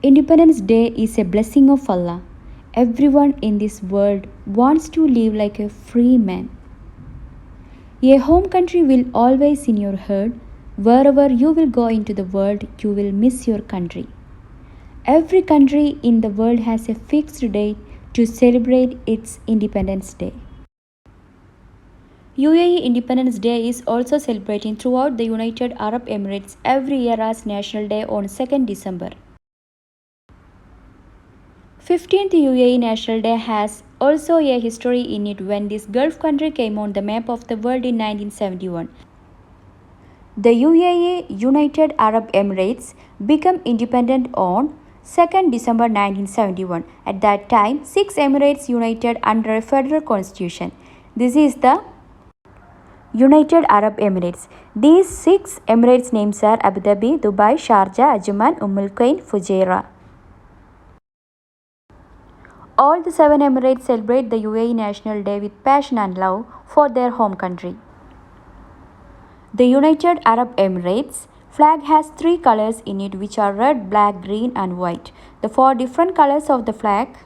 Independence Day is a blessing of Allah. Everyone in this world wants to live like a free man. A home country will always in your heart. Wherever you will go into the world, you will miss your country. Every country in the world has a fixed date to celebrate its Independence Day. UAE Independence Day is also celebrated throughout the United Arab Emirates every year as National Day on 2nd December. 15th UAE National Day has also a history in it when this Gulf country came on the map of the world in 1971. The UAE United Arab Emirates became independent on 2nd December 1971. At that time, 6 Emirates united under a federal constitution. This is the United Arab Emirates. These 6 Emirates names are Abu Dhabi, Dubai, Sharjah, Ajman, Al Quwain, Fujairah. All the 7 Emirates celebrate the UAE National Day with passion and love for their home country. The United Arab Emirates flag has 3 colors in it, which are red, black, green and white. The 4 different colors of the flag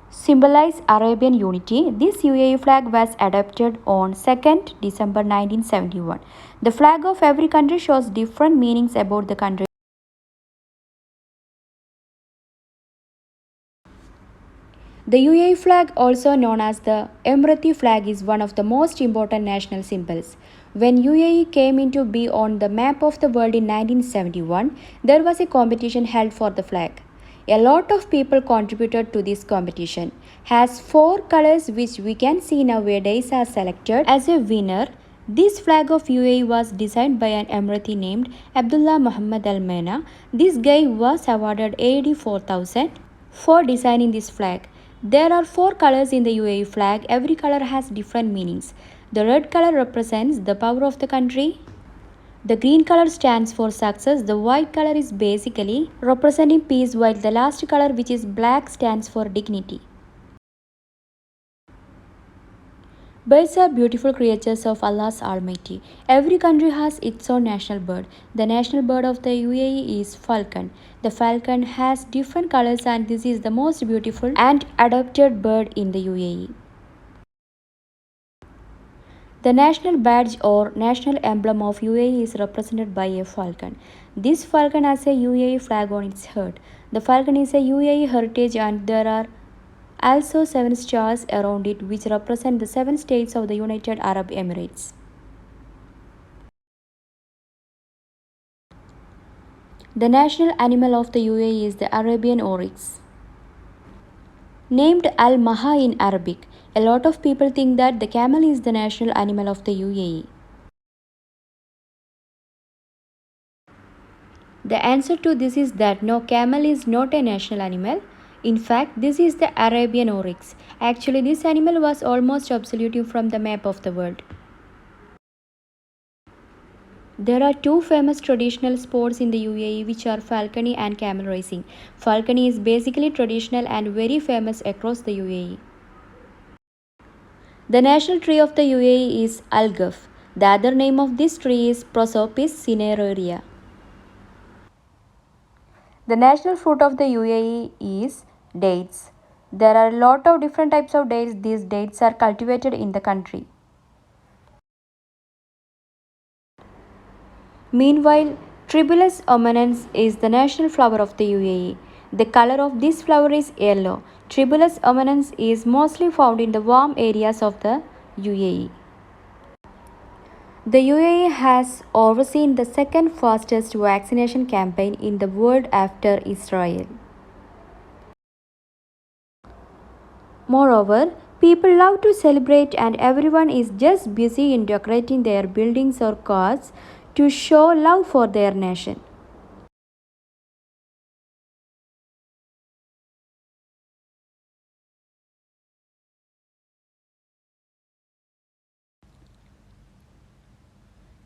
symbolize Arabian unity. This UAE flag was adopted on 2nd December 1971. The flag of every country shows different meanings about the country. The UAE flag, also known as the Emirati flag, is one of the most important national symbols. When UAE came into being on the map of the world in 1971, there was a competition held for the flag. A lot of people contributed to this competition. Has 4 colors which we can see nowadays are selected as a winner. This flag of UAE was designed by an Emirati named Abdullah Muhammad Al Mena. This guy was awarded AD 4000 for designing this flag. There are 4 colors in the UAE flag. Every color has different meanings. The red color represents the power of the country. The green color stands for success. The white color is basically representing peace, while the last color, which is black, stands for dignity. Birds are beautiful creatures of Allah's Almighty. Every country has its own national bird. The national bird of the UAE is falcon. The falcon has different colors and this is the most beautiful and adopted bird in the UAE. The national badge or national emblem of UAE is represented by a falcon. This falcon has a UAE flag on its head. The falcon is a UAE heritage and there are also 7 stars around it which represent the 7 states of the United Arab Emirates. The national animal of the UAE is the Arabian oryx, named Al-Maha in Arabic. A lot of people think that the camel is the national animal of the UAE. The answer to this is that no, camel is not a national animal. In fact, this is the Arabian oryx. Actually, this animal was almost obsolete from the map of the world. There are 2 famous traditional sports in the UAE which are falconry and camel racing. Falconry is basically traditional and very famous across the UAE. The national tree of the UAE is Al-Ghaf. The other name of this tree is Prosopis cineraria. The national fruit of the UAE is dates. There are a lot of different types of dates. These dates are cultivated in the country. Meanwhile, Tribulus eminence is the national flower of the UAE. The color of this flower is yellow. Tribulus eminence is mostly found in the warm areas of the UAE. The UAE has overseen the second fastest vaccination campaign in the world after Israel. Moreover, people love to celebrate and everyone is just busy in decorating their buildings or cars to show love for their nation.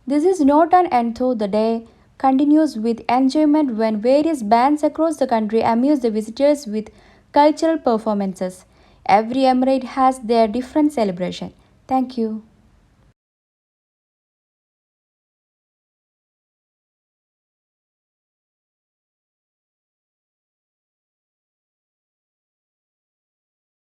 This is not an end though. The day continues with enjoyment when various bands across the country amuse the visitors with cultural performances. Every emirate has their different celebration. Thank you.